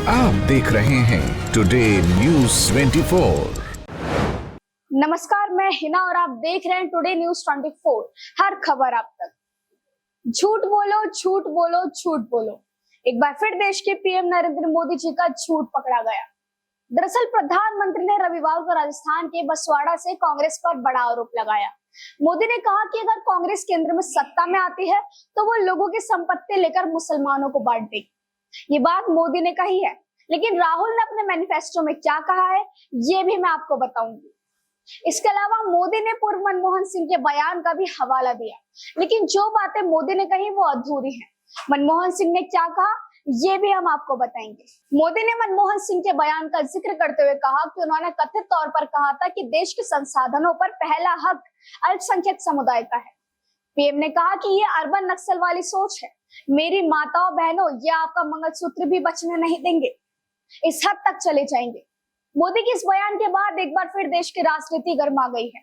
आप देख रहे हैं टुडे न्यूज़ 24। नमस्कार, मैं हिना और आप देख रहे हैं टुडे न्यूज़ 24। हर खबर आप तक। झूठ बोलो, झूठ बोलो, झूठ बोलो। एक बार फिर देश के पीएम नरेंद्र मोदी जी का झूठ पकड़ा गया। दरअसल प्रधानमंत्री ने रविवार को राजस्थान के बसवाड़ा से कांग्रेस पर बड़ा आरोप लगाया। मोदी ने कहा कि अगर कांग्रेस केंद्र में सत्ता में आती है तो वो लोगों की संपत्ति लेकर मुसलमानों को बांट देगी। ये बात मोदी ने कही है, लेकिन राहुल ने अपने मैनिफेस्टो में क्या कहा है ये भी मैं आपको बताऊंगी। इसके अलावा मोदी ने पूर्व मनमोहन सिंह के बयान का भी हवाला दिया, लेकिन जो बातें मोदी ने कही वो अधूरी हैं। मनमोहन सिंह ने क्या कहा ये भी हम आपको बताएंगे। मोदी ने मनमोहन सिंह के बयान का जिक्र करते हुए कहा कि उन्होंने कथित तौर पर कहा था कि देश के संसाधनों पर पहला हक अल्पसंख्यक समुदाय का है। पीएम ने कहा कि ये अर्बन नक्सल वाली सोच है। मेरी माताओं बहनों, ये आपका मंगलसूत्र भी बचने नहीं देंगे। इस हद तक चले जाएंगे। मोदी के इस बयान के बाद एक बार फिर देश की राजनीति गर्मा गई है।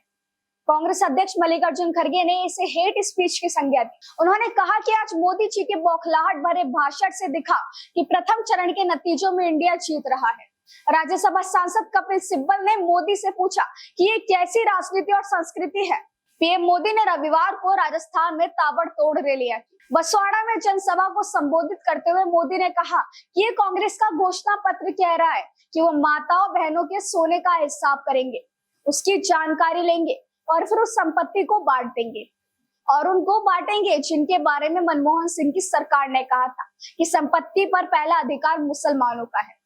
कांग्रेस अध्यक्ष मल्लिकार्जुन खड़गे ने इसे हेट स्पीच की संज्ञा दी। उन्होंने कहा कि आज मोदी जी के बौखलाहट भरे भाषण से दिखा कि प्रथम चरण के नतीजों में इंडिया जीत रहा है। राज्यसभा सांसद कपिल सिब्बल ने मोदी से पूछा कि ये कैसी राजनीति और संस्कृति है। पीएम मोदी ने रविवार को राजस्थान में ताबड़तोड़ रैलियां की। बसवाड़ा में जनसभा को संबोधित करते हुए मोदी ने कहा कि ये कांग्रेस का घोषणा पत्र कह रहा है कि वो माताओं बहनों के सोने का हिसाब करेंगे, उसकी जानकारी लेंगे और फिर उस संपत्ति को बांट देंगे और उनको बांटेंगे जिनके बारे में मनमोहन सिंह की सरकार ने कहा था कि संपत्ति पर पहला अधिकार मुसलमानों का है।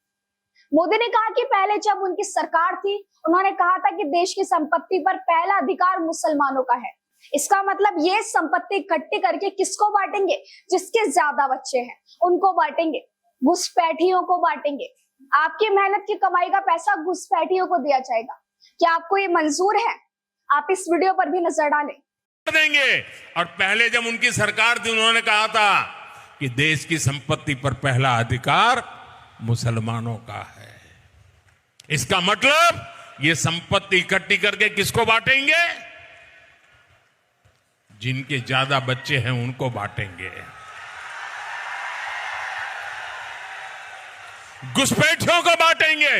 मोदी ने कहा कि पहले जब उनकी सरकार थी उन्होंने कहा था कि देश की संपत्ति पर पहला अधिकार मुसलमानों का है। इसका मतलब ये संपत्ति इकट्ठी करके किसको बांटेंगे? जिसके ज्यादा बच्चे हैं उनको बांटेंगे, घुसपैठियों को बांटेंगे। आपकी मेहनत की कमाई का पैसा घुसपैठियों को दिया जाएगा। क्या आपको ये मंजूर है? आप इस वीडियो पर भी नजर डालें। देंगे। और पहले जब उनकी सरकार थी उन्होंने कहा था कि देश की संपत्ति पर पहला अधिकार मुसलमानों का है। इसका मतलब ये संपत्ति इकट्ठी करके किसको बांटेंगे? जिनके ज्यादा बच्चे हैं उनको बांटेंगे। घुसपैठियों को बांटेंगे।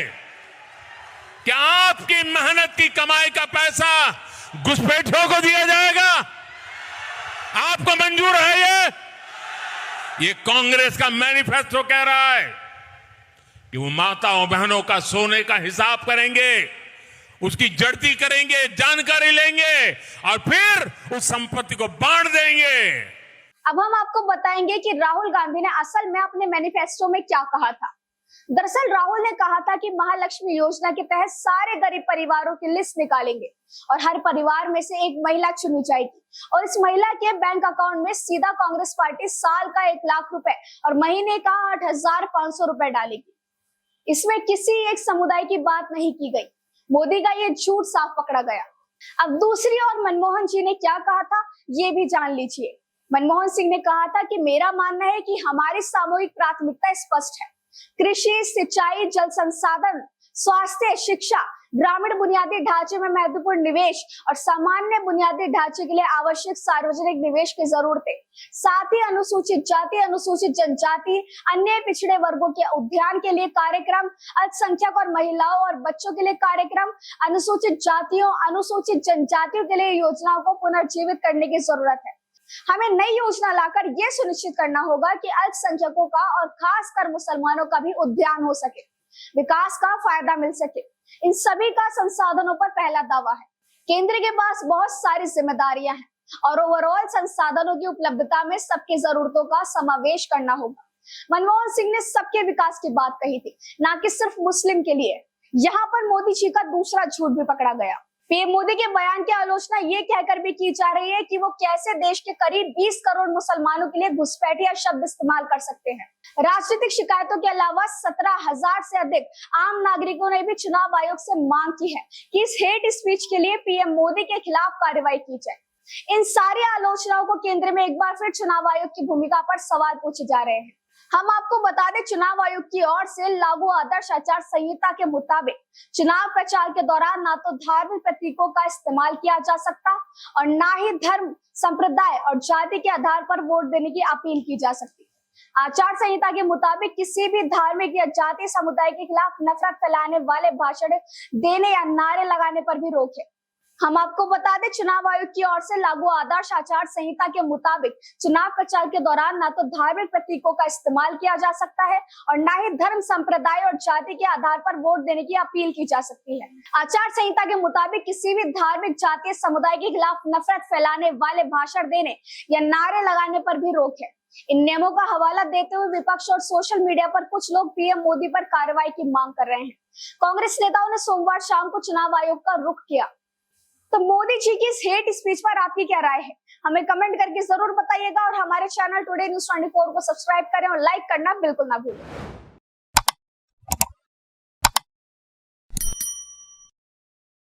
क्या आपकी मेहनत की कमाई का पैसा घुसपैठियों को दिया जाएगा? आपको मंजूर है? ये कांग्रेस का मैनिफेस्टो कह रहा है कि वो माताओं बहनों का सोने का हिसाब करेंगे, उसकी जड़ती करेंगे, जानकारी लेंगे और फिर उस संपत्ति को बांट देंगे। अब हम आपको बताएंगे कि राहुल गांधी ने असल में अपने मैनिफेस्टो में क्या कहा था। दरअसल राहुल ने कहा था कि महालक्ष्मी योजना के तहत सारे गरीब परिवारों की लिस्ट निकालेंगे और हर परिवार में से एक महिला चुनी जाएगी और इस महिला के बैंक अकाउंट में सीधा कांग्रेस पार्टी साल का 1 लाख रुपए और महीने का 8,500 रुपए डालेगी। इसमें किसी एक समुदाय की बात नहीं की गई। मोदी का ये झूठ साफ पकड़ा गया। अब दूसरी ओर मनमोहन जी ने क्या कहा था ये भी जान लीजिए। मनमोहन सिंह ने कहा था कि मेरा मानना है कि हमारी सामूहिक प्राथमिकता स्पष्ट है। कृषि, सिंचाई, जल संसाधन, स्वास्थ्य, शिक्षा, ग्रामीण बुनियादी ढांचे में महत्वपूर्ण निवेश और सामान्य बुनियादी ढांचे के लिए आवश्यक सार्वजनिक निवेश की जरूरत है। साथ ही अनुसूचित जाति, अनुसूचित जनजाति, अन्य पिछड़े वर्गों के उद्यान के लिए कार्यक्रम, अल्पसंख्यक और महिलाओं और बच्चों के लिए कार्यक्रम, अनुसूचित जातियों, अनुसूचित जनजातियों के लिए योजनाओं को पुनर्जीवित करने की जरूरत है। हमें नई योजना लाकर यह सुनिश्चित करना होगा कि अल्पसंख्यकों का और खासकर मुसलमानों का भी उद्यान हो सके, विकास का फायदा मिल सके। इन सभी का संसाधनों पर पहला दावा है। केंद्र के पास बहुत सारी जिम्मेदारियां हैं और ओवरऑल संसाधनों की उपलब्धता में सबकी जरूरतों का समावेश करना होगा। मनमोहन सिंह ने सबके विकास की बात कही थी, ना कि सिर्फ मुस्लिम के लिए। यहाँ पर मोदी जी का दूसरा झूठ भी पकड़ा गया। पीएम मोदी के बयान की आलोचना ये कहकर भी की जा रही है कि वो कैसे देश के करीब 20 करोड़ मुसलमानों के लिए घुसपैठिया शब्द इस्तेमाल कर सकते हैं। राजनीतिक शिकायतों के अलावा 17,000 से अधिक आम नागरिकों ने भी चुनाव आयोग से मांग की है कि इस हेट स्पीच के लिए पीएम मोदी के खिलाफ कार्रवाई की जाए। इन सारी आलोचनाओं को केंद्र में एक बार फिर चुनाव आयोग की भूमिका पर सवाल पूछे जा रहे हैं। हम आपको बता दें, चुनाव आयोग की ओर से लागू आदर्श आचार संहिता के मुताबिक चुनाव प्रचार के दौरान ना तो धार्मिक प्रतीकों का इस्तेमाल किया जा सकता और ना ही धर्म, संप्रदाय और जाति के आधार पर वोट देने की अपील की जा सकती। आचार संहिता के मुताबिक किसी भी धार्मिक या जातीय समुदाय के खिलाफ नफरत फैलाने वाले भाषण देने या नारे लगाने पर भी रोक है। हम आपको बता दें, चुनाव आयोग की ओर से लागू आदर्श आचार संहिता के मुताबिक चुनाव प्रचार के दौरान न तो धार्मिक प्रतीकों का इस्तेमाल किया जा सकता है और न ही धर्म, संप्रदाय और जाति के आधार पर वोट देने की अपील की जा सकती है। आचार संहिता के मुताबिक किसी भी धार्मिक, जातीय समुदाय के खिलाफ नफरत फैलाने वाले भाषण देने या नारे लगाने पर भी रोक है। इन नियमों का हवाला देते हुए विपक्ष और सोशल मीडिया पर कुछ लोग पीएम मोदी पर कार्रवाई की मांग कर रहे हैं। कांग्रेस नेताओं ने सोमवार शाम को चुनाव आयोग का रुख किया। तो मोदी जी की इस हेट स्पीच पर आपकी क्या राय है, हमें कमेंट करके जरूर बताइएगा और हमारे चैनल टुडे न्यूज़ 24 को सब्सक्राइब करें और लाइक करना बिल्कुल ना भूलें।